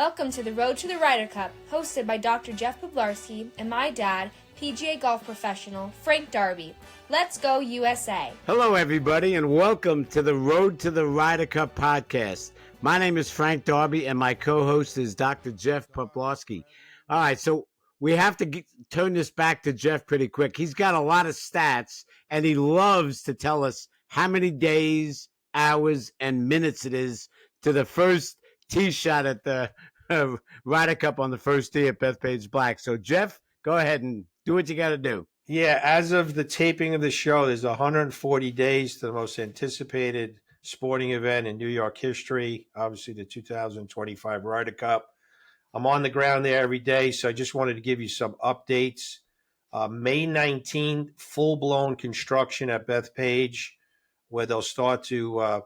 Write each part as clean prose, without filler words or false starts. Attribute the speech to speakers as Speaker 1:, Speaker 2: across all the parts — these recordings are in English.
Speaker 1: Welcome to the Road to the Ryder Cup, hosted by Dr. Jeff Poblarski and my dad, PGA golf professional Frank Darby. Let's go USA.
Speaker 2: Hello everybody and welcome to the Road to the Ryder Cup podcast. My name is Frank Darby and my co-host is Dr. Jeff Poblarski. All right, so we have to turn this back to Jeff pretty quick. He's got a lot of stats and he loves to tell us how many days, hours, and minutes it is to the first tee shot at the Ryder Cup on the first tee at Bethpage Black. So, Jeff, go ahead and do what you got to do.
Speaker 3: Yeah, as of the taping of the show, there's 140 days to the most anticipated sporting event in New York history, obviously the 2025 Ryder Cup. I'm on the ground there every day, so I just wanted to give you some updates. May 19th, full-blown construction at Bethpage, where they'll start to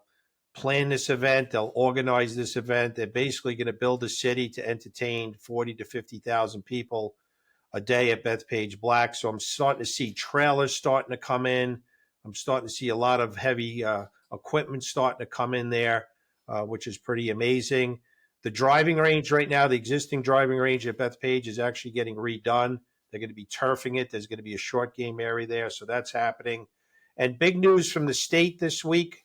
Speaker 3: plan this event. They'll organize this event. They're basically going to build a city to entertain 40 to 50,000 people a day at Bethpage Black. So I'm starting to see trailers starting to come in. I'm starting to see a lot of heavy equipment starting to come in there, which is pretty amazing. The driving range right now, the existing driving range at Bethpage is actually getting redone. They're going to be turfing it. There's going to be a short game area there. So that's happening. And big news from the state this week,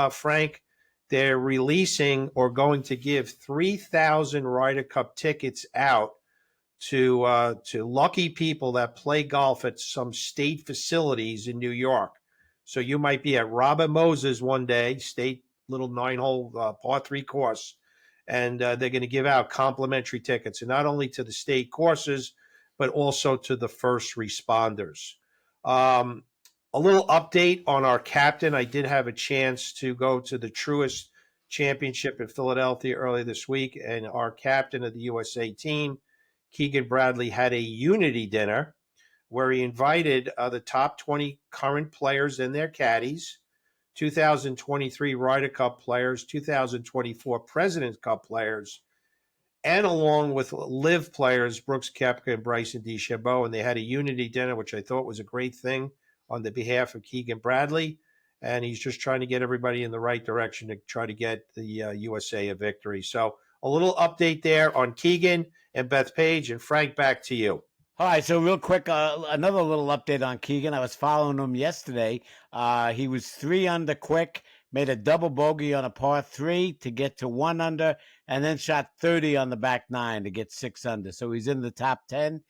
Speaker 3: Frank. They're releasing or going to give 3,000 Ryder Cup tickets out to lucky people that play golf at some state facilities in New York. So you might be at Robert Moses one day, state little 9-hole par 3 course, and they're going to give out complimentary tickets, and not only to the state courses, but also to the first responders. A little update on our captain. I did have a chance to go to the Truist Championship in Philadelphia earlier this week, and our captain of the USA team, Keegan Bradley, had a unity dinner where he invited the top 20 current players and their caddies, 2023 Ryder Cup players, 2024 President's Cup players, and along with live players, Brooks Koepka and Bryson DeChambeau, and they had a unity dinner, which I thought was a great thing on the behalf of Keegan Bradley, and he's just trying to get everybody in the right direction to try to get the USA a victory. So a little update there on Keegan and Bethpage, and Frank, back to you.
Speaker 2: All right, so real quick, another little update on Keegan. I was following him yesterday. He was 3 under quick, made a double bogey on a par 3 to get to 1 under, and then shot 30 on the back 9 to get 6 under. So he's in the top 10.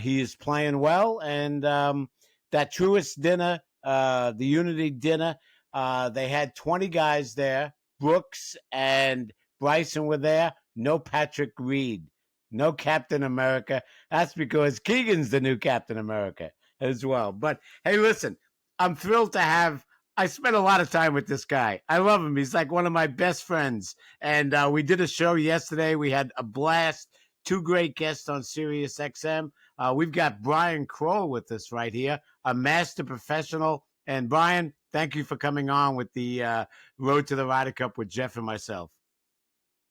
Speaker 2: He is playing well, and that Truist dinner, the Unity dinner, they had 20 guys there. Brooks and Bryson were there. No Patrick Reed. No Captain America. That's because Keegan's the new Captain America as well. But, hey, listen, I'm thrilled to have – I spent a lot of time with this guy. I love him. He's like one of my best friends. And we did a show yesterday. We had a blast. 2 great guests on Sirius XM. We've got Brian Crowell with us right here, a master professional. And, Brian, thank you for coming on with the Road to the Ryder Cup with Jeff and myself.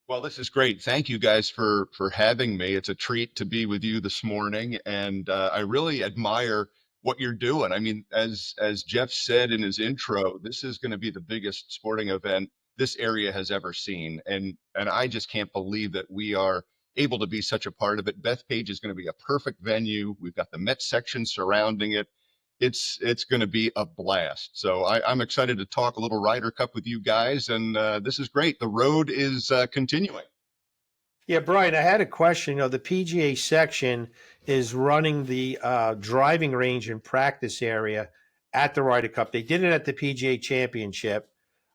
Speaker 4: Well, this is great. Thank you guys for having me. It's a treat to be with you this morning, and I really admire what you're doing. I mean, as Jeff said in his intro, this is going to be the biggest sporting event this area has ever seen, and I just can't believe that we are able to be such a part of it. Bethpage is going to be a perfect venue. We've got the Met section surrounding it. It's going to be a blast. So I'm excited to talk a little Ryder Cup with you guys, and this is great. The road is continuing.
Speaker 3: Yeah, Brian, I had a question. The PGA section is running the driving range and practice area at the Ryder Cup. They did it at the PGA Championship.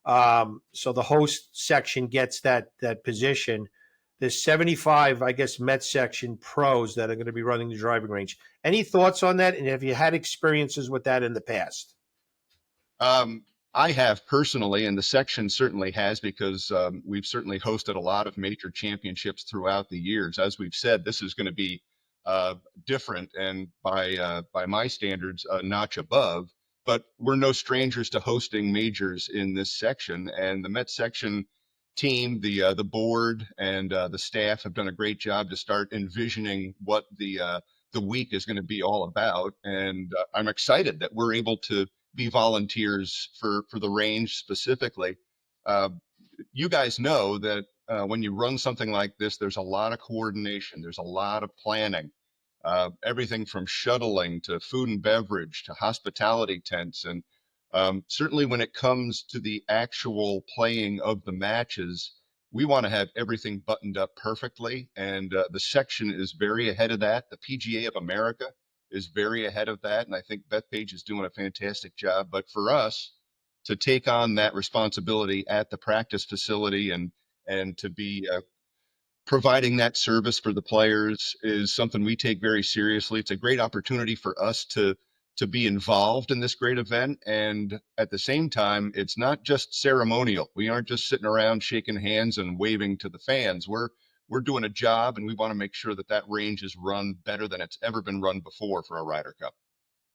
Speaker 3: So the host section gets that position. There's 75, I guess, Met section pros that are going to be running the driving range. Any thoughts on that? And have you had experiences with that in the past?
Speaker 4: I have personally, and the section certainly has, because we've certainly hosted a lot of major championships throughout the years. As we've said, this is going to be different and by my standards, a notch above. But we're no strangers to hosting majors in this section, and the Met section team, the board, and the staff have done a great job to start envisioning what the week is going to be all about. And I'm excited that we're able to be volunteers for the range specifically. You guys know that when you run something like this, there's a lot of coordination. There's a lot of planning, everything from shuttling to food and beverage to hospitality tents. And certainly when it comes to the actual playing of the matches, we want to have everything buttoned up perfectly. And the section is very ahead of that. The PGA of America is very ahead of that. And I think Bethpage is doing a fantastic job. But for us to take on that responsibility at the practice facility and to be providing that service for the players is something we take very seriously. It's a great opportunity for us to be involved in this great event. And at the same time, it's not just ceremonial. We aren't just sitting around shaking hands and waving to the fans. We're doing a job, and we want to make sure that that range is run better than it's ever been run before for a Ryder Cup.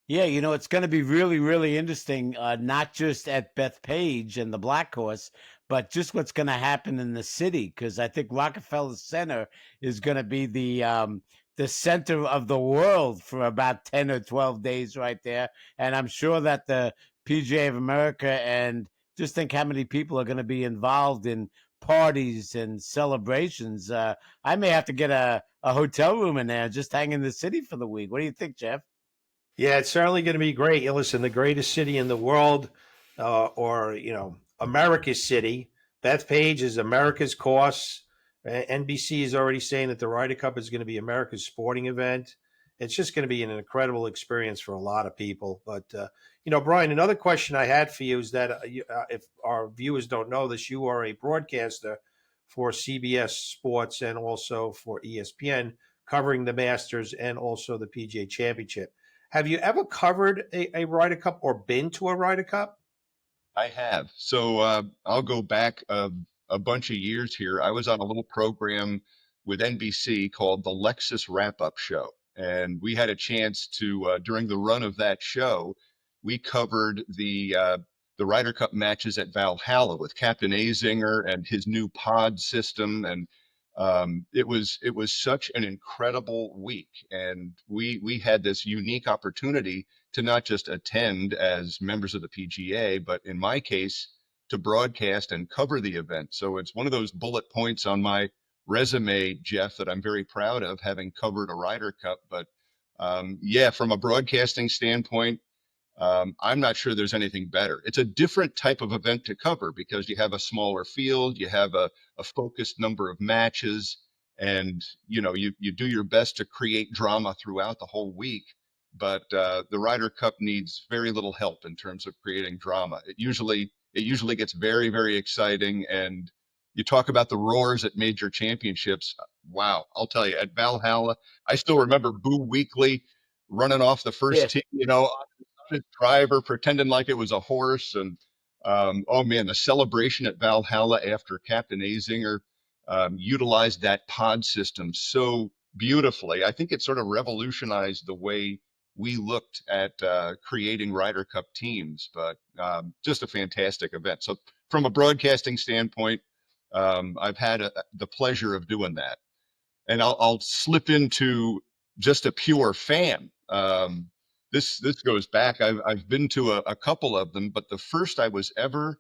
Speaker 2: Yeah, it's going to be really, really interesting, not just at Bethpage and the Black Horse, but just what's going to happen in the city, because I think Rockefeller Center is going to be the center of the world for about 10 or 12 days right there. And I'm sure that the PGA of America, and just think how many people are going to be involved in parties and celebrations. I may have to get a hotel room in there, just hang in the city for the week. What do you think, Jeff?
Speaker 3: Yeah, it's certainly going to be great. You listen, the greatest city in the world, or America's city. Bethpage is America's course. NBC is already saying that the Ryder Cup is going to be America's sporting event. It's just going to be an incredible experience for a lot of people. But Brian, another question I had for you is that if our viewers don't know this, you are a broadcaster for CBS Sports and also for ESPN, covering the Masters and also the PGA Championship. Have you ever covered a Ryder Cup or been to a Ryder Cup?
Speaker 4: I have. So I'll go back a bunch of years here. I was on a little program with NBC called the Lexus Wrap Up Show. And we had a chance to, during the run of that show, we covered the Ryder Cup matches at Valhalla with Captain Azinger and his new pod system. And it was such an incredible week. And we had this unique opportunity to not just attend as members of the PGA, but in my case, to broadcast and cover the event. So it's one of those bullet points on my resume, Jeff, that I'm very proud of, having covered a Ryder Cup. But yeah, from a broadcasting standpoint, I'm not sure there's anything better. It's a different type of event to cover because you have a smaller field, you have a focused number of matches, and you do your best to create drama throughout the whole week. But the Ryder Cup needs very little help in terms of creating drama. It usually gets very, very exciting, and you talk about the roars at major championships. Wow, I'll tell you, at Valhalla, I still remember Boo Weekley running off the
Speaker 2: Yeah.
Speaker 4: first tee, his driver pretending like it was a horse. And oh man, the celebration at Valhalla after Captain Azinger utilized that pod system so beautifully. I think it sort of revolutionized the way we looked at creating Ryder Cup teams, but just a fantastic event. So from a broadcasting standpoint, I've had the pleasure of doing that. And I'll slip into just a pure fan. This goes back. I've been to a couple of them, but the first I was ever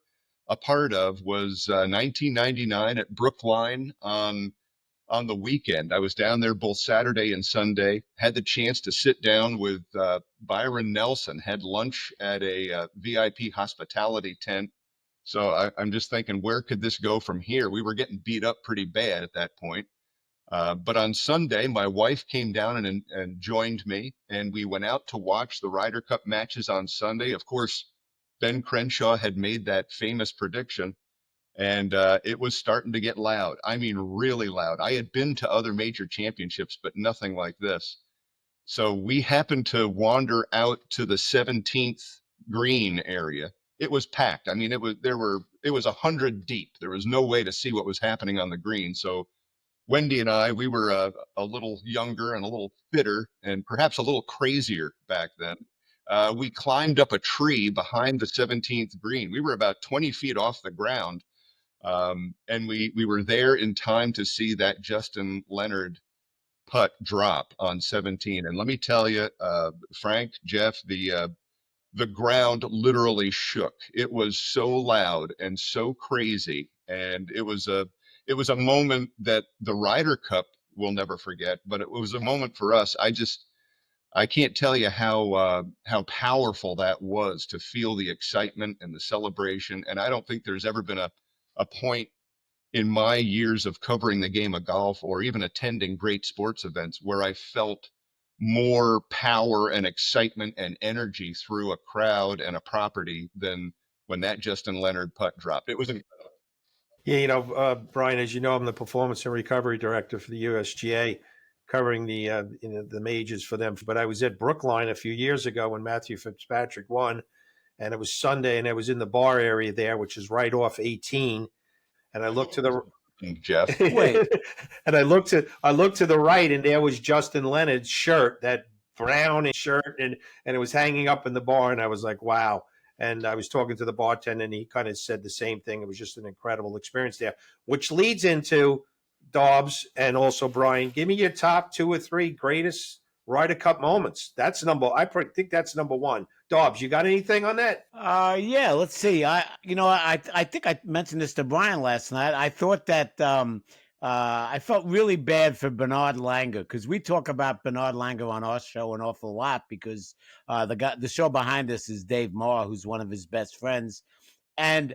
Speaker 4: a part of was 1999 at Brookline on the weekend. I was down there both Saturday and Sunday. Had the chance to sit down with Byron Nelson. Had lunch at a VIP hospitality tent. So I'm just thinking, where could this go from here? We were getting beat up pretty bad at that point. But on Sunday, my wife came down and joined me, and we went out to watch the Ryder Cup matches on Sunday. Of course, Ben Crenshaw had made that famous prediction, and it was starting to get loud. I mean, really loud. I had been to other major championships, but nothing like this. So we happened to wander out to the 17th green area. It was packed. I mean, it was 100 deep. There was no way to see what was happening on the green. So Wendy and I, we were a little younger and a little fitter and perhaps a little crazier back then. We climbed up a tree behind the 17th green. We were about 20 feet off the ground. And we were there in time to see that Justin Leonard putt drop on 17. And let me tell you, Frank, Jeff, the ground literally shook. It was so loud and so crazy. And it was a moment that the Ryder Cup will never forget, but it was a moment for us. I can't tell you how powerful that was to feel the excitement and the celebration. And I don't think there's ever been a point in my years of covering the game of golf or even attending great sports events where I felt more power and excitement and energy through a crowd and a property than when that Justin Leonard putt dropped. It was incredible.
Speaker 3: Yeah, Brian, as you know, I'm the performance and recovery director for the USGA, covering the majors for them. But I was at Brookline a few years ago when Matthew Fitzpatrick won, and it was Sunday, and I was in the bar area there, which is right off 18. And I looked to the
Speaker 4: Jeff.
Speaker 2: Wait.
Speaker 3: and I looked to the right, and there was Justin Leonard's shirt, that brown shirt, and it was hanging up in the bar, and I was like, wow. And I was talking to the bartender, and he kind of said the same thing. It was just an incredible experience there, which leads into Dobbs and also Brian. Give me your top 2 or 3 greatest Ryder Cup moments. I think that's number 1. Dobbs, you got anything on that?
Speaker 2: Yeah, let's see. I think I mentioned this to Brian last night. I thought that I felt really bad for Bernard Langer because we talk about Bernard Langer on our show an awful lot because the show behind us is Dave Marr, who's one of his best friends, and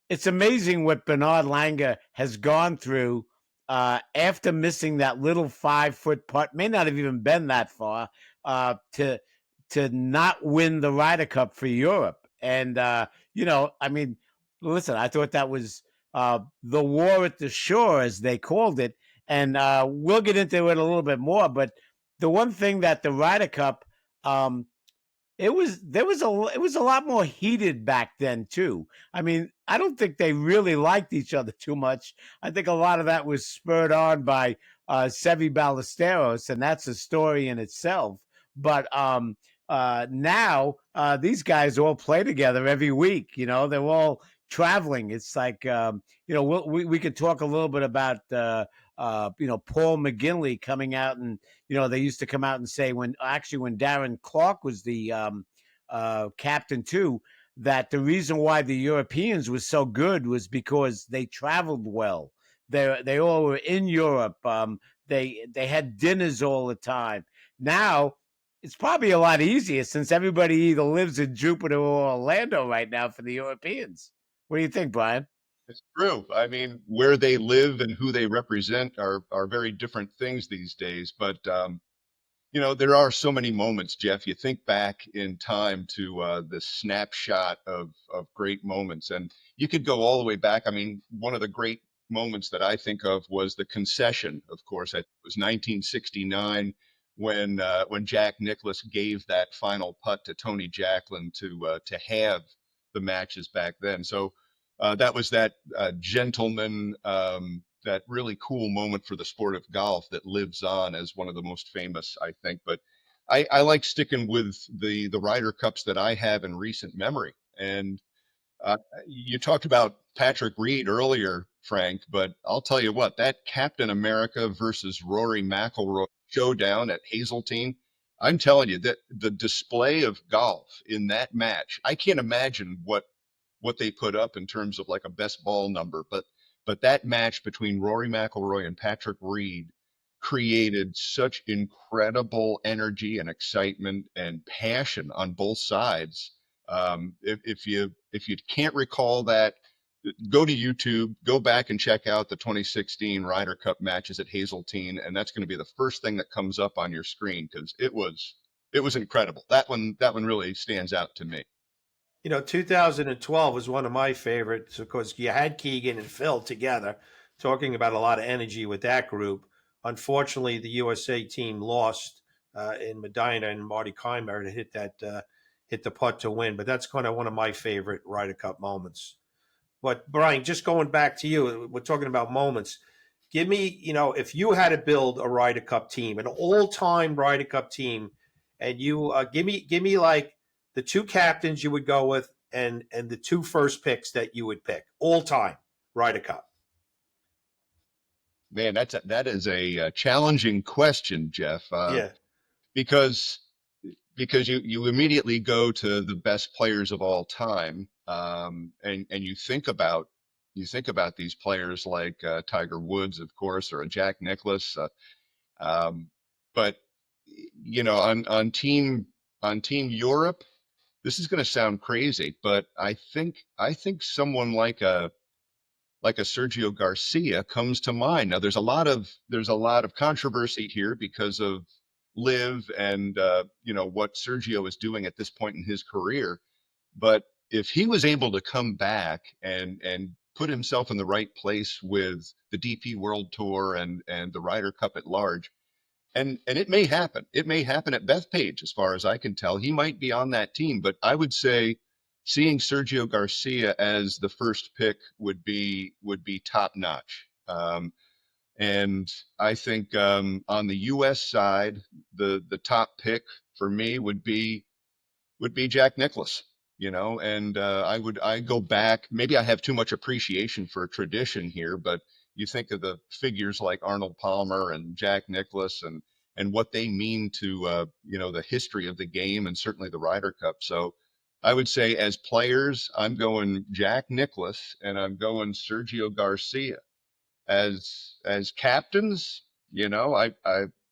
Speaker 2: it's amazing what Bernard Langer has gone through after missing that little 5-foot putt, may not have even been that far, to not win the Ryder Cup for Europe. And, I mean, listen, I thought that was the war at the shore, as they called it. And we'll get into it a little bit more. But the one thing that the Ryder Cup, it was a lot more heated back then too. I mean, I don't think they really liked each other too much. I think a lot of that was spurred on by Seve Ballesteros, and that's a story in itself. But now these guys all play together every week. They're all traveling. It's like we could talk a little bit about Paul McGinley coming out, and they used to come out and say when Darren Clark was the captain too, that the reason why the Europeans was so good was because they traveled well. They all were in Europe. They had dinners all the time. Now it's probably a lot easier since everybody either lives in Jupiter or Orlando right now for the Europeans. What do you think, Brian?
Speaker 4: It's true. I mean, where they live and who they represent are very different things these days. But there are so many moments, Jeff. You think back in time to the snapshot of great moments, and you could go all the way back. I mean, one of the great moments that I think of was the concession. Of course, it was 1969 when Jack Nicklaus gave that final putt to Tony Jacklin to have the matches back then. So that was that gentleman. That really cool moment for the sport of golf that lives on as one of the most famous, I think. But I like sticking with the Ryder Cups that I have in recent memory. And you talked about Patrick Reed earlier, Frank, but I'll tell you what, that Captain America versus Rory McIlroy showdown at Hazeltine, I'm telling you that the display of golf in that match, I can't imagine what they put up in terms of like a best ball number, but that match between Rory McIlroy and Patrick Reed created such incredible energy and excitement and passion on both sides. If you can't recall that, go to YouTube, go back and check out the 2016 Ryder Cup matches at Hazeltine, and that's going to be the first thing that comes up on your screen because it was incredible. That one really stands out to me.
Speaker 3: 2012 was one of my favorites because you had Keegan and Phil together talking about a lot of energy with that group. Unfortunately, the USA team lost in Medina, and Marty Keimer hit the putt to win. But that's kind of one of my favorite Ryder Cup moments. But Brian, just going back to you, we're talking about moments. Give me, if you had to build a Ryder Cup team, an all-time Ryder Cup team, and you give me like the 2 captains you would go with and the 2 first picks that you would pick all time Ryder Cup.
Speaker 4: Man, that is a challenging question, Jeff.
Speaker 3: Yeah.
Speaker 4: Because you immediately go to the best players of all time, and you think about you think about these players like Tiger Woods, of course, or a Jack Nicklaus. Um, but on Team Europe, this is going to sound crazy, but I think someone like a Sergio Garcia comes to mind. Now, there's a lot of controversy here because of Live and what Sergio is doing at this point in his career. But if he was able to come back and put himself in the right place with the DP World Tour and the Ryder Cup at large, and it may happen. It may happen at Bethpage, as far as I can tell. He might be on that team, but I would say seeing Sergio Garcia as the first pick would be top notch. And I think on the U.S. side, the top pick for me would be Jack Nicklaus, and I go back. Maybe I have too much appreciation for tradition here, but you think of the figures like Arnold Palmer and Jack Nicklaus and what they mean to the history of the game and certainly the Ryder Cup. So I would say as players, I'm going Jack Nicklaus and I'm going Sergio Garcia. As captains, I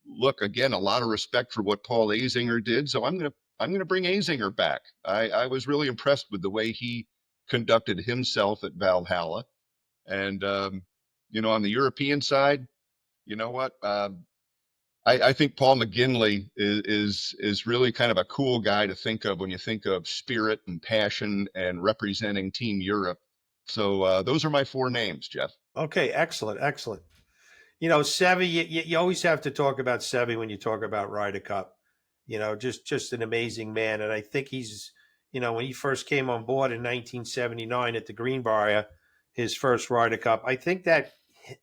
Speaker 4: look again, a lot of respect for what Paul Azinger did, so I'm gonna bring Azinger back. I was really impressed with the way he conducted himself at Valhalla, and on the European side, you know what? I think Paul McGinley is really kind of a cool guy to think of when you think of spirit and passion and representing Team Europe. So those are my four names, Jeff.
Speaker 3: Okay, excellent, excellent. Seve, you always have to talk about Seve when you talk about Ryder Cup. Just an amazing man. And I think he's, when he first came on board in 1979 at the Greenbrier, his first Ryder Cup, I think that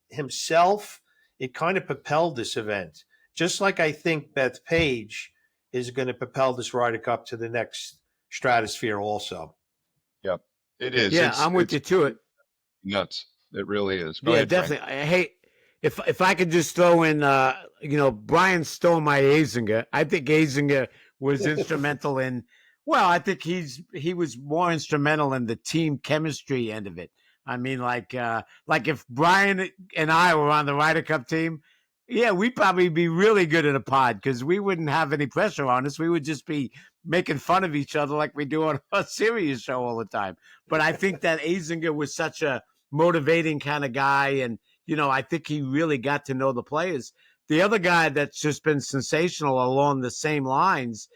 Speaker 3: himself, it kind of propelled this event. Just like I think Bethpage is going to propel this Ryder Cup to the next stratosphere also.
Speaker 4: Yep, it is.
Speaker 2: Yeah, I'm with you to it.
Speaker 4: Nuts. It really is. Go
Speaker 2: Yeah,
Speaker 4: ahead, Frank.
Speaker 2: definitely. Hey, if I could just throw in, Brian stole my Azinger. I think Azinger was instrumental in. Well, I think he was more instrumental in the team chemistry end of it. I mean, like if Brian and I were on the Ryder Cup team, yeah, we'd probably be really good at a pod because we wouldn't have any pressure on us. We would just be making fun of each other like we do on a serious show all the time. But I think that Azinger was such a motivating kind of guy, and I think he really got to know the players. The other guy that's just been sensational along the same lines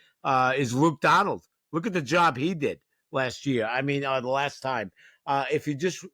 Speaker 2: is Luke Donald. Look at the job he did last year. I mean, the last time. If you just,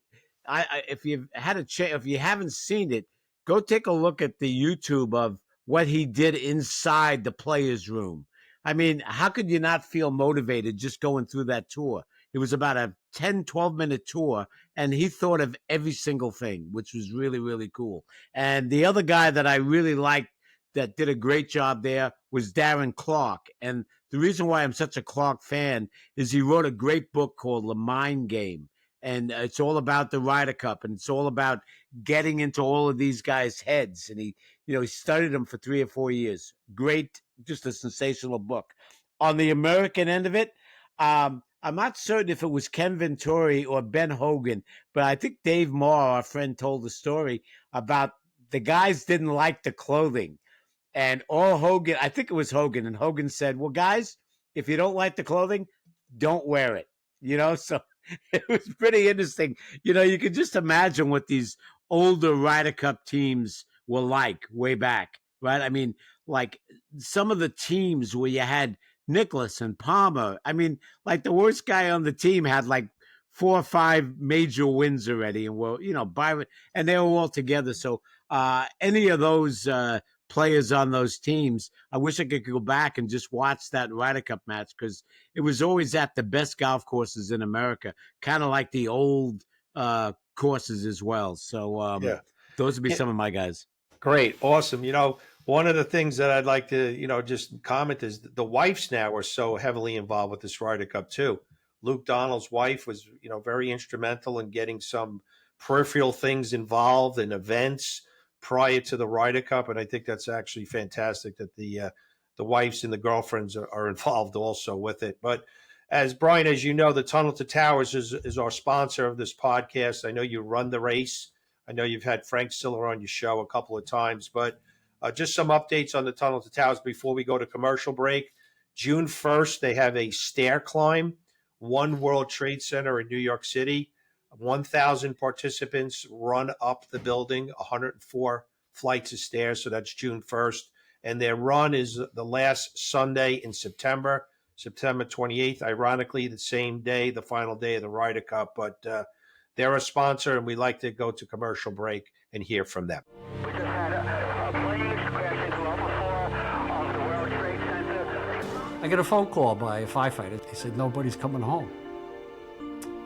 Speaker 2: if you've had a chance, if you haven't seen it, go take a look at the YouTube of what he did inside the players' room. I mean, how could you not feel motivated just going through that tour? It was about a 10, 12-minute tour, and he thought of every single thing, which was really, really cool. And the other guy that I really liked that did a great job there was Darren Clark. And the reason why I'm such a Clark fan is he wrote a great book called The Mind Game. And it's all about the Ryder Cup, and it's all about getting into all of these guys' heads. And he studied them for 3 or 4 years. Great, just a sensational book. On the American end of it, I'm not certain if it was Ken Venturi or Ben Hogan, but I think Dave Marr, our friend, told the story about the guys didn't like the clothing. And I think it was Hogan, and Hogan said, well, guys, if you don't like the clothing, don't wear it. So it was pretty interesting. You could just imagine what these older Ryder Cup teams were like way back, right? I mean, like some of the teams where you had Nicklaus and Palmer. I mean, like the worst guy on the team had like 4 or 5 major wins already, and Byron, and they were all together. So any of those players on those teams, I wish I could go back and just watch that Ryder Cup match because it was always at the best golf courses in America, kind of like the old courses as well. So those would be some of my guys.
Speaker 3: Great. Awesome. One of the things that I'd like to, just comment is the wives now are so heavily involved with this Ryder Cup too. Luke Donald's wife was, very instrumental in getting some peripheral things involved in events prior to the Ryder Cup. And I think that's actually fantastic that the wives and the girlfriends are involved also with it. But As Brian, as you know, the Tunnel to Towers is our sponsor of this podcast. I know you run the race. I know you've had Frank Siller on your show a couple of times, but just some updates on the Tunnel to Towers before we go to commercial break. June 1st, they have a stair climb, One World Trade Center in New York City. 1,000 participants run up the building, 104 flights of stairs. So that's June 1st. And their run is the last Sunday in September 28th. Ironically, the same day, the final day of the Ryder Cup. But they're a sponsor, and we like to go to commercial break and hear from them.
Speaker 5: We just had a plane crash into level 4 of the World Trade Center.
Speaker 6: I got a phone call by a firefighter. He said, nobody's coming home.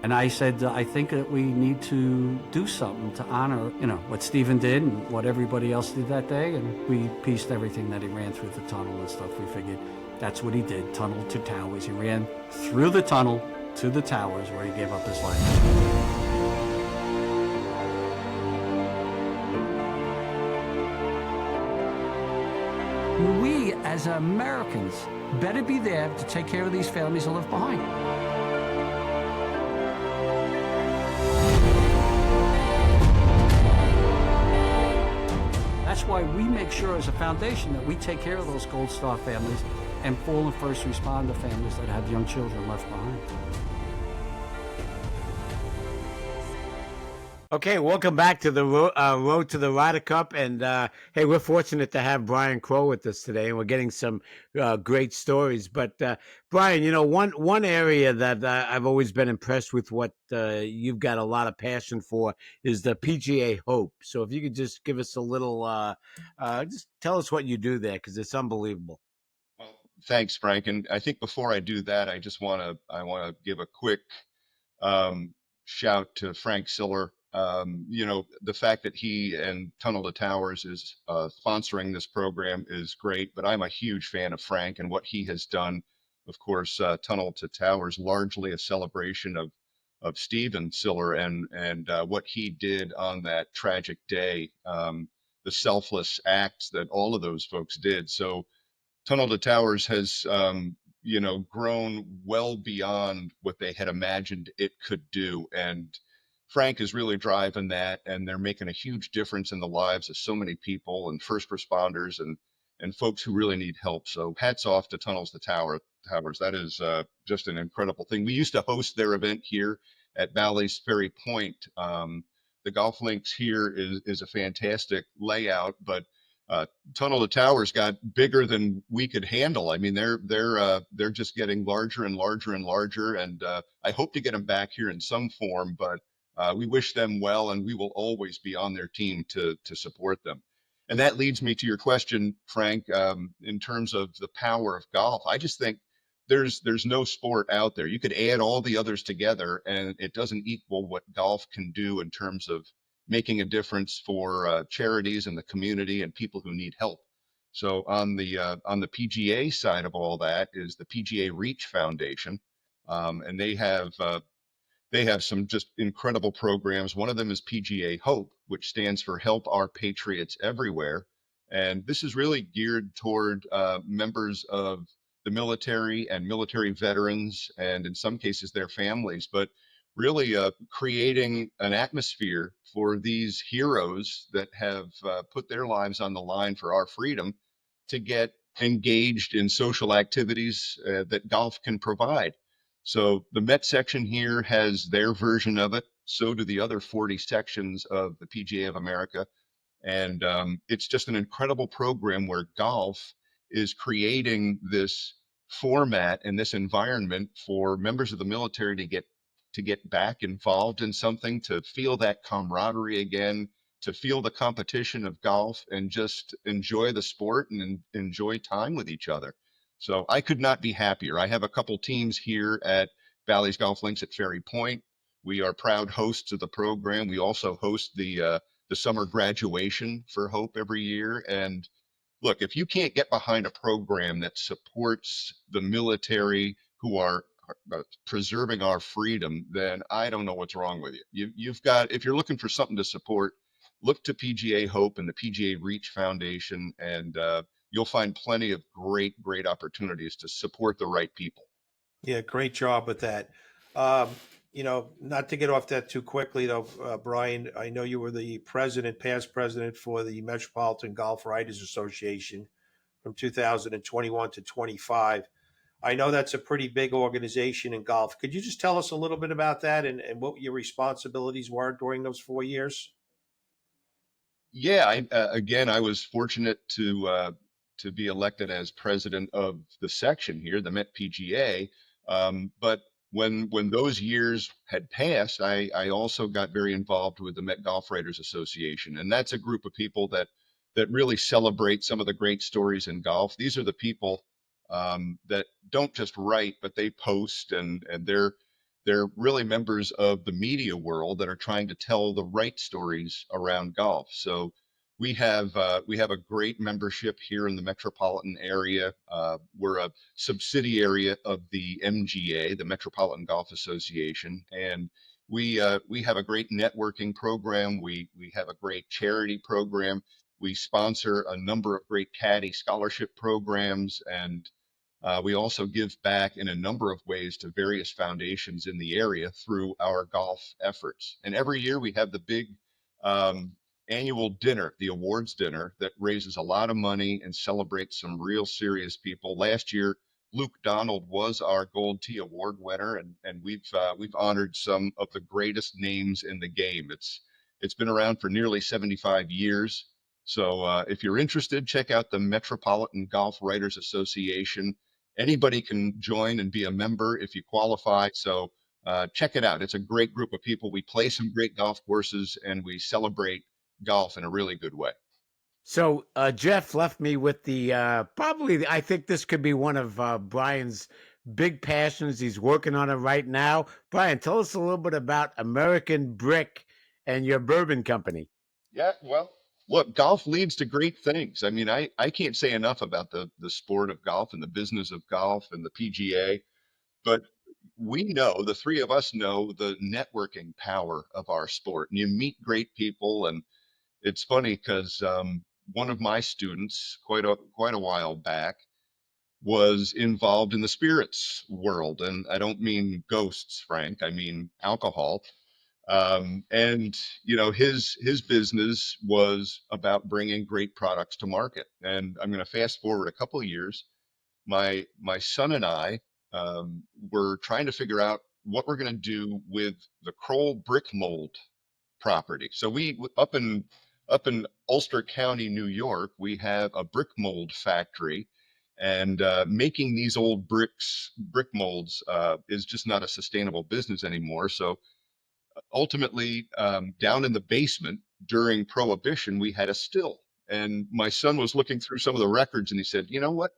Speaker 6: And I said, I think that we need to do something to honor, what Stephen did and what everybody else did that day. And we pieced everything that he ran through the tunnel and stuff. We figured that's what he did, tunnel to towers. He ran through the tunnel to the towers where he gave up his life. We, as Americans, better be there to take care of these families that live behind. That's why we make sure as a foundation that we take care of those Gold Star families and fallen first responder families that have young children left behind.
Speaker 2: Okay, welcome back to the Road to the Ryder Cup. And hey, we're fortunate to have Brian Crowell with us today, and we're getting some great stories. But Brian, one area that I've always been impressed with what you've got a lot of passion for is the PGA Hope. So if you could just give us a little, just tell us what you do there, because it's unbelievable.
Speaker 4: Well, thanks, Frank. And I think before I do that, I want to give a quick shout to Frank Siller. The fact that he and Tunnel to Towers is sponsoring this program is great, but I'm a huge fan of Frank and what he has done. Of course, Tunnel to Towers, largely a celebration of Stephen Siller and what he did on that tragic day, the selfless acts that all of those folks did. So Tunnel to Towers has, grown well beyond what they had imagined it could do. And Frank is really driving that, and they're making a huge difference in the lives of so many people and first responders and folks who really need help. So hats off to Tunnels to Towers. That is just an incredible thing. We used to host their event here at Bally's Ferry Point. The golf links here is a fantastic layout, but Tunnel to Towers got bigger than we could handle. I mean, they're just getting larger and larger and larger, and I hope to get them back here in some form, but we wish them well, and we will always be on their team to support them. And that leads me to your question, Frank, in terms of the power of golf. I just think there's no sport out there. You could add all the others together, and it doesn't equal what golf can do in terms of making a difference for charities and the community and people who need help. So on the PGA side of all that is the PGA Reach Foundation, and they have some just incredible programs. One of them is PGA Hope, which stands for Help Our Patriots Everywhere. And this is really geared toward members of the military and military veterans, and in some cases their families, but really creating an atmosphere for these heroes that have put their lives on the line for our freedom to get engaged in social activities that golf can provide. So the Met section here has their version of it. So do the other 40 sections of the PGA of America. And it's just an incredible program where golf is creating this format and this environment for members of the military to get back involved in something, to feel that camaraderie again, to feel the competition of golf and just enjoy the sport and enjoy time with each other. So I could not be happier. I have a couple teams here at Bally's Golf Links at Ferry Point. We are proud hosts of the program. We also host the summer graduation for Hope every year. And look, if you can't get behind a program that supports the military who are preserving our freedom, then I don't know what's wrong with you. You've got, if you're looking for something to support, look to PGA Hope and the PGA Reach Foundation, and you'll find plenty of great opportunities to support the right people.
Speaker 3: Yeah, great job with that. Um, not to get off that too quickly, though, Brian, I know you were the past president for the Metropolitan Golf Writers Association from 2021 to 25. I know that's a pretty big organization in golf. Could you just tell us a little bit about that and what your responsibilities were during those 4 years?
Speaker 4: Yeah, again, I was fortunate to be elected as president of the section here, the Met PGA. But when those years had passed, I also got very involved with the Met Golf Writers Association, and that's a group of people that really celebrate some of the great stories in golf. These are the people that don't just write, but they post, and they're really members of the media world that are trying to tell the right stories around golf. So we have a great membership here in the metropolitan area. We're a subsidiary of the MGA, the Metropolitan Golf Association, and we have a great networking program. We have a great charity program. We sponsor a number of great caddy scholarship programs, and we also give back in a number of ways to various foundations in the area through our golf efforts. And every year we have the big um, annual dinner, the awards dinner, that raises a lot of money and celebrates some real serious people. Last year, Luke Donald was our Gold Tee Award winner, and we've honored some of the greatest names in the game. It's been around for nearly 75 years. So if you're interested, check out the Metropolitan Golf Writers Association. Anybody can join and be a member if you qualify. So check it out. It's a great group of people. We play some great golf courses and we celebrate golf in a really good way.
Speaker 2: So Jeff left me with the probably. I think this could be one of Brian's big passions. He's working on it right now. Brian, tell us a little bit about American Brick and your bourbon company.
Speaker 4: Yeah, well, look, golf leads to great things. I mean, I can't say enough about the sport of golf and the business of golf and the PGA, but we know, the three of us know the networking power of our sport. And you meet great people, and it's funny because one of my students, quite a while back, was involved in the spirits world, and I don't mean ghosts, Frank. I mean alcohol. And his business was about bringing great products to market. And I'm going to fast forward a couple of years. My son and I were trying to figure out what we're going to do with the Crowell brick mold property. So we up in Ulster County, New York, we have a brick mold factory, and making these old brick molds is just not a sustainable business anymore. So ultimately, down in the basement during Prohibition, we had a still, and my son was looking through some of the records, and he said, "You know what?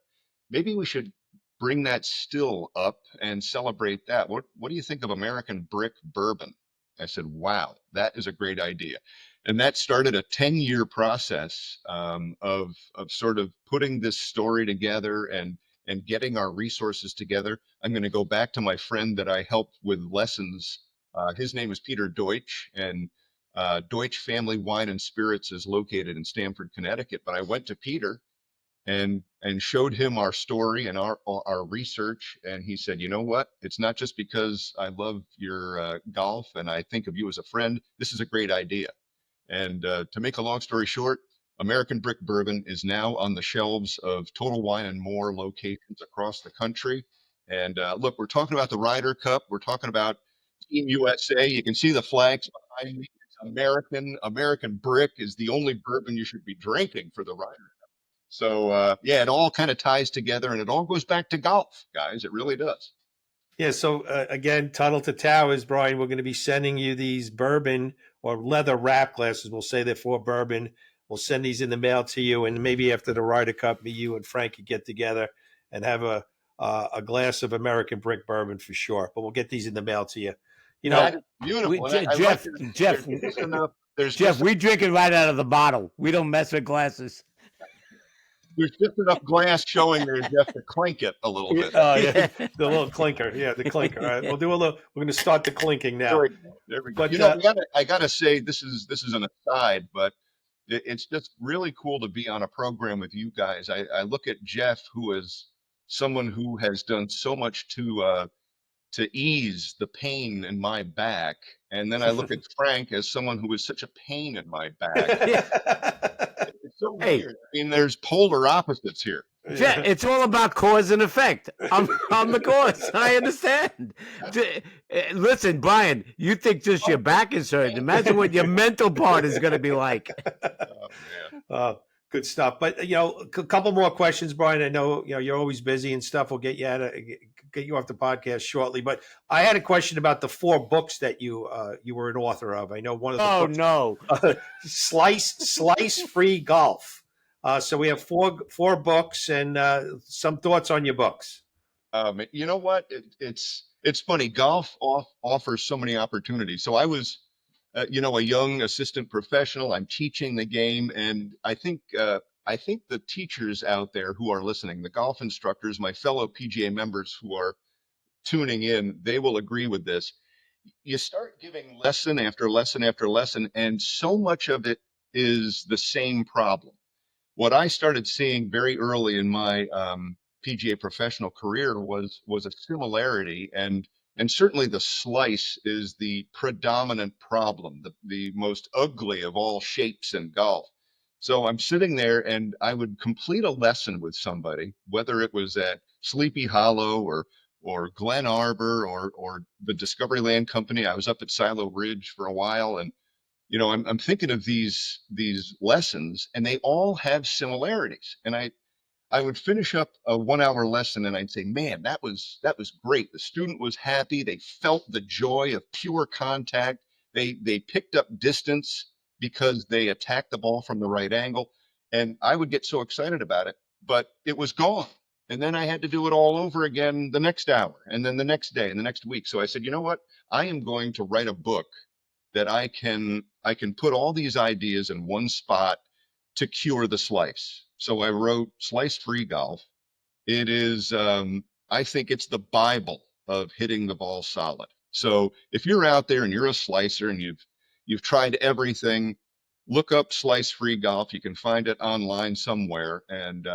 Speaker 4: Maybe we should bring that still up and celebrate that. What do you think of American Brick Bourbon?" I said, "Wow, that is a great idea." And that started a 10-year process of sort of putting this story together and getting our resources together. I'm going to go back to my friend that I helped with lessons. His name is Peter Deutsch, and Deutsch Family Wine and Spirits is located in Stamford, Connecticut. But I went to Peter and showed him our story and our research, and he said, "You know what? It's not just because I love your golf and I think of you as a friend. This is a great idea." And to make a long story short, American Brick Bourbon is now on the shelves of Total Wine and More locations across the country. And look, we're talking about the Ryder Cup. We're talking about Team USA. You can see the flags behind me. It's American. American Brick is the only bourbon you should be drinking for the Ryder. So yeah, it all kind of ties together, and it all goes back to golf, guys. It really does.
Speaker 3: Yeah, so again, Tunnel to Towers, Brian, we're going to be sending you these bourbon or leather wrap glasses. We'll say they're for bourbon. We'll send these in the mail to you, and maybe after the Ryder Cup, me, you, and Frank could get together and have a glass of American Brick Bourbon for sure. But we'll get these in the mail to you. You know,
Speaker 4: That is beautiful. And I like
Speaker 2: Jeff,
Speaker 4: that.
Speaker 2: Jeff,
Speaker 4: There's just enough.
Speaker 2: Jeff, we drink it right out of the bottle. We don't mess with glasses.
Speaker 4: There's just enough glass showing there just to clink it a little bit.
Speaker 3: yeah, the little clinker. Yeah, the clinker. All right, we'll do a little. We're going to start the clinking now.
Speaker 4: There we go.
Speaker 3: But
Speaker 4: I gotta say, this is an aside, but it's just really cool to be on a program with you guys. I look at Jeff, who is someone who has done so much to ease the pain in my back. And then I look at Frank as someone who is such a pain in my back. It's so
Speaker 2: Hey,
Speaker 4: weird. I mean, there's polar opposites here.
Speaker 2: Jeff, it's all about cause and effect. I'm the cause. I understand. Listen, Brian, you think just your back is hurt. Imagine what your mental part is going to be like.
Speaker 4: Oh, man.
Speaker 3: Good stuff. But a couple more questions, Brian. I know you're always busy and stuff. We'll get you off the podcast shortly. But I had a question about the 4 books that you were an author of. I know one of the books,
Speaker 2: no.
Speaker 3: Slice Free Golf. So we have four books, and some thoughts on your books.
Speaker 4: You know what? It's funny. Golf offers so many opportunities. So I was, a young assistant professional. I'm teaching the game, and I think the teachers out there who are listening, the golf instructors, my fellow PGA members who are tuning in, they will agree with this. You start giving lesson after lesson after lesson, and so much of it is the same problem. What I started seeing very early in my PGA professional career was a similarity, and certainly the slice is the predominant problem, the most ugly of all shapes in golf. So I'm sitting there and I would complete a lesson with somebody, whether it was at Sleepy Hollow or Glen Arbor or the Discovery Land Company. I was up at Silo Ridge for a while, and I'm thinking of these lessons, and they all have similarities. And I would finish up a 1-hour lesson and I'd say, man, that was great. The student was happy. They felt the joy of pure contact. They picked up distance because they attacked the ball from the right angle. And I would get so excited about it, but it was gone. And then I had to do it all over again the next hour, and then the next day and the next week. So I said, you know what? I am going to write a book that I can put all these ideas in one spot to cure the slice. So I wrote Slice Free Golf. It is, I think it's the Bible of hitting the ball solid. So if you're out there and you're a slicer and you've tried everything, look up Slice Free Golf. You can find it online somewhere. And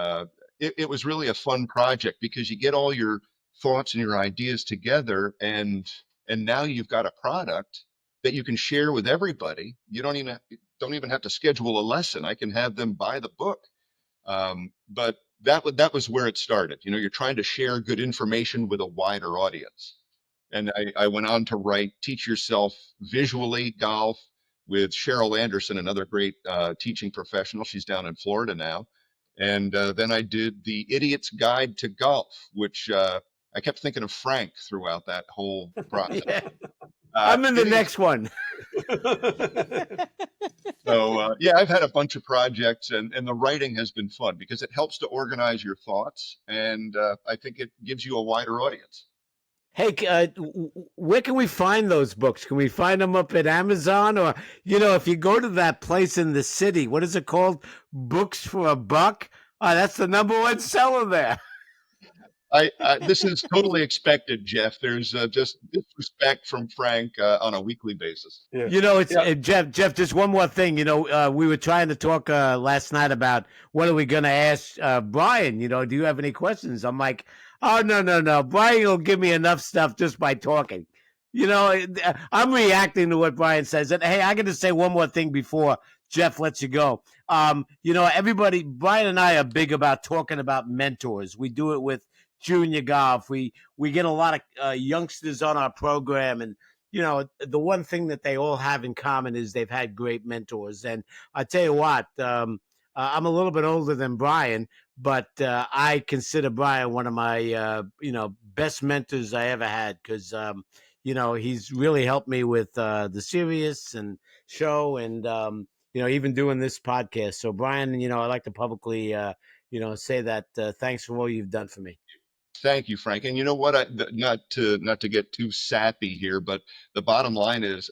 Speaker 4: it was really a fun project because you get all your thoughts and your ideas together, and now you've got a product that you can share with everybody. You don't even have to schedule a lesson. I can have them buy the book. But that was where it started. You're trying to share good information with a wider audience. And I went on to write Teach Yourself Visually Golf with Cheryl Anderson, another great teaching professional. She's down in Florida now. And then I did The Idiot's Guide to Golf, which I kept thinking of Frank throughout that whole process.
Speaker 2: Yeah. I'm in the next one.
Speaker 4: So, yeah, I've had a bunch of projects, and the writing has been fun because it helps to organize your thoughts, and I think it gives you a wider audience.
Speaker 2: Hey, where can we find those books? Can we find them up at Amazon? Or, if you go to that place in the city, what is it called? Books for a Buck? Oh, that's the #1 seller there.
Speaker 4: This is totally expected, Jeff. There's just disrespect from Frank on a weekly basis.
Speaker 2: Yeah. Jeff, just one more thing. We were trying to talk last night about what are we going to ask Brian? Do you have any questions? I'm like, oh, no. Brian will give me enough stuff just by talking. I'm reacting to what Brian says. And, hey, I got to say one more thing before Jeff lets you go. Everybody, Brian and I are big about talking about mentors. We do it with junior golf. We get a lot of youngsters on our program, and the one thing that they all have in common is they've had great mentors. And I tell you what, I'm a little bit older than Brian, but I consider Brian one of my best mentors I ever had, because he's really helped me with the Sirius and show, and even doing this podcast. So Brian, I'd like to publicly say that thanks for all you've done for me.
Speaker 4: Thank you, Frank. And you know what? Not to get too sappy here, but the bottom line is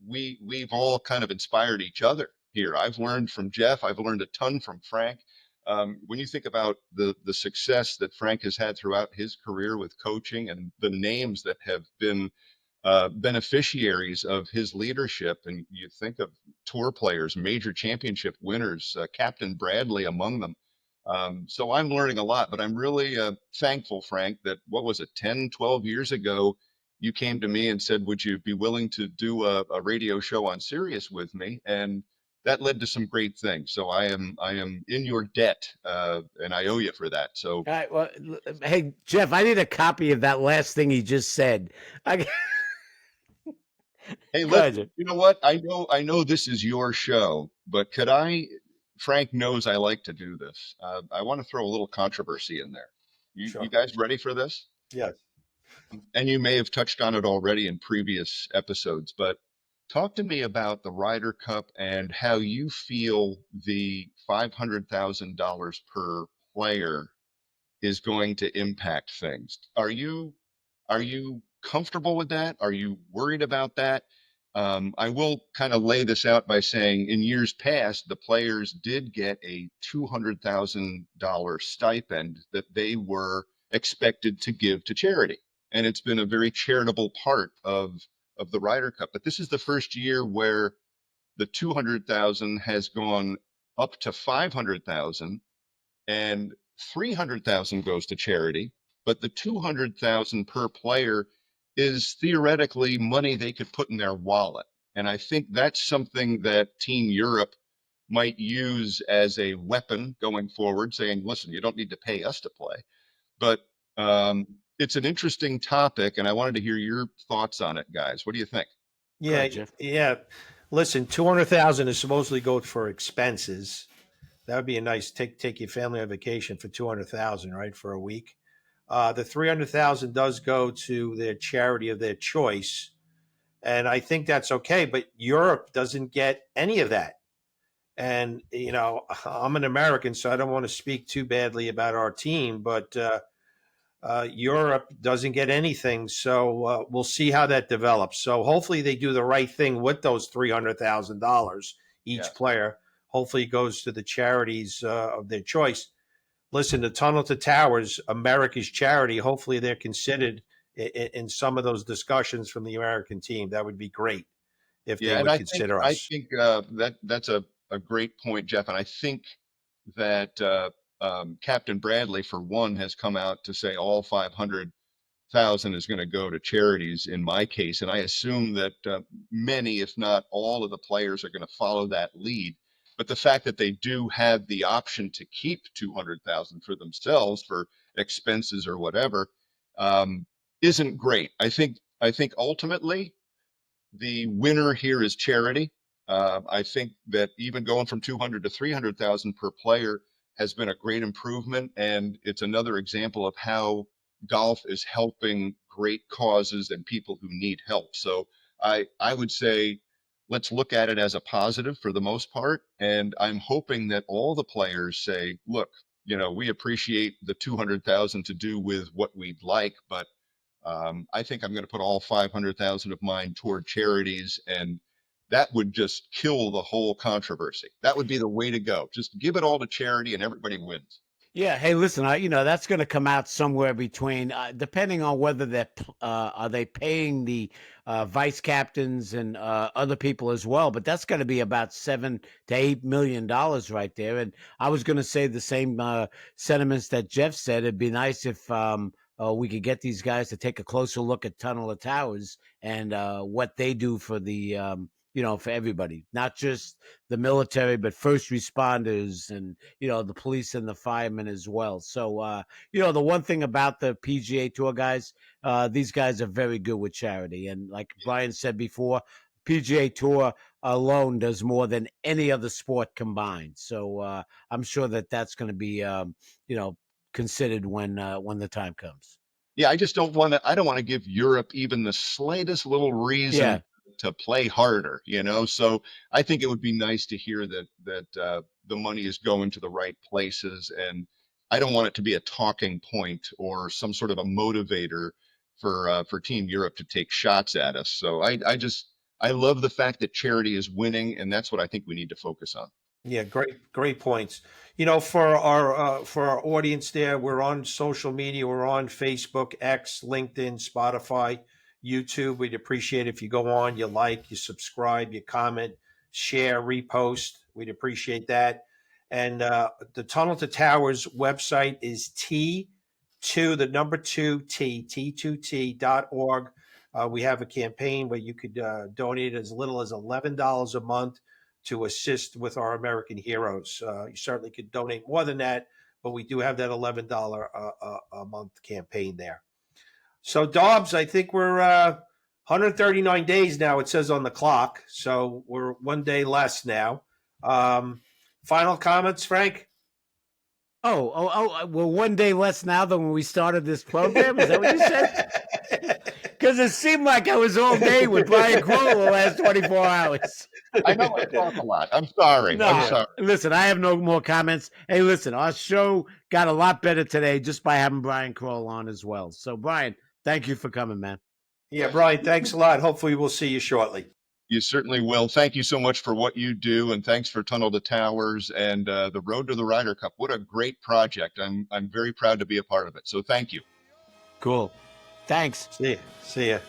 Speaker 4: we've all kind of inspired each other here. I've learned from Jeff. I've learned a ton from Frank. When you think about the success that Frank has had throughout his career with coaching, and the names that have been beneficiaries of his leadership, and you think of tour players, major championship winners, Captain Bradley among them. So I'm learning a lot, but I'm really thankful, Frank, that what was it, 10, 12 years ago, you came to me and said, would you be willing to do a radio show on Sirius with me? And that led to some great things. So I am in your debt, and I owe you for that. So
Speaker 2: All right. Well, hey, Jeff, I need a copy of that last thing he just said. I,
Speaker 4: hey,
Speaker 2: go ahead,
Speaker 4: listen,
Speaker 2: Jeff.
Speaker 4: you know what? I know this is your show, but could I? Frank knows I like to do this. I want to throw a little controversy in there. You
Speaker 3: Sure.
Speaker 4: guys ready for this?
Speaker 3: Yes.
Speaker 4: And you may have touched on it already in previous episodes, but talk to me about the Ryder Cup and how you feel the $500,000 per player is going to impact things. Are you comfortable with that? Are you worried about that? I will kind of lay this out by saying in years past, the players did get a $200,000 stipend that they were expected to give to charity. And it's been a very charitable part of the Ryder Cup. But this is the first year where the 200,000 has gone up to 500,000 and 300,000 goes to charity, but the 200,000 per player is theoretically money they could put in their wallet. And I think that's something that Team Europe might use as a weapon going forward, saying, listen, you don't need to pay us to play. But it's an interesting topic, and I wanted to hear your thoughts on it, guys. What do you think?
Speaker 2: Go
Speaker 3: Yeah,
Speaker 2: ahead, Jeff.
Speaker 3: yeah. Listen, 200,000 is supposedly go for expenses. That would be a nice take your family on vacation for 200,000, right, for a week. The 300,000 does go to their charity of their choice, and I think that's okay. But Europe doesn't get any of that. And I'm an American, so I don't want to speak too badly about our team, but Europe doesn't get anything. So we'll see how that develops. So hopefully they do the right thing with those $300,000 each
Speaker 4: Yes.
Speaker 3: player. Hopefully it goes to the charities of their choice. Listen, the Tunnel to Towers, America's charity. Hopefully they're considered in some of those discussions from the American team. That would be great if they
Speaker 4: Yeah, and
Speaker 3: would
Speaker 4: I think
Speaker 3: consider
Speaker 4: I
Speaker 3: us.
Speaker 4: think that's a great point, Jeff. And I think that Captain Bradley, for one, has come out to say all 500,000 is going to go to charities in my case, and I assume that many, if not all, of the players are going to follow that lead. But the fact that they do have the option to keep 200,000 for themselves for expenses or whatever um, isn't great. I think ultimately the winner here is charity. I think that even going from 200 to 300,000 per player has been a great improvement, and it's another example of how golf is helping great causes and people who need help. So I would say let's look at it as a positive for the most part, and I'm hoping that all the players say, look, we appreciate the 200,000 to do with what we'd like, but I think I'm going to put all 500,000 of mine toward charities, and that would just kill the whole controversy. That would be the way to go. Just give it all to charity, and everybody wins.
Speaker 2: Yeah. Hey, listen, that's going to come out somewhere between, depending on whether are they paying the vice captains and other people as well. But that's going to be about $7 to $8 million right there. And I was going to say the same sentiments that Jeff said. It'd be nice if we could get these guys to take a closer look at Tunnel of Towers and what they do for the for everybody, not just the military, but first responders and the police and the firemen as well. So the one thing about the PGA Tour guys, these guys are very good with charity, and like Brian said before, PGA Tour alone does more than any other sport combined. So I'm sure that that's going to be considered when the time comes.
Speaker 4: Yeah, I don't want to give Europe even the slightest little reason
Speaker 2: Yeah.
Speaker 4: to play harder. So I think it would be nice to hear that the money is going to the right places, and I don't want it to be a talking point or some sort of a motivator for Team Europe to take shots at us. So I love the fact that charity is winning, and that's what I think we need to focus on.
Speaker 3: Yeah, great points. For our audience there, we're on social media. We're on Facebook, X, LinkedIn, Spotify, YouTube. We'd appreciate if you go on, you like, you subscribe, you comment, share, repost. We'd appreciate that. And the Tunnel to Towers website is T2, the number 2T, T2T.org. We have a campaign where you could donate as little as $11 a month to assist with our American heroes. You certainly could donate more than that, but we do have that $11 a month campaign there. So, Dobbs, I think we're 139 days now, it says on the clock. So we're one day less now. Final comments, Frank?
Speaker 2: Well, one day less now than when we started this program. Is that what you said? Because it seemed like I was all day with Brian Crowell the last 24 hours.
Speaker 4: I know I talk a lot. I'm sorry.
Speaker 2: No,
Speaker 4: I'm sorry.
Speaker 2: listen, I have no more comments. Hey, listen, our show got a lot better today just by having Brian Crowell on as well. So, Brian, thank you for coming, man.
Speaker 3: Yeah, Brian, thanks a lot. Hopefully we'll see you shortly.
Speaker 4: You certainly will. Thank you so much for what you do, and thanks for Tunnel to Towers and the Road to the Ryder Cup. What a great project. I'm very proud to be a part of it. So thank you.
Speaker 2: Cool. Thanks.
Speaker 3: See ya.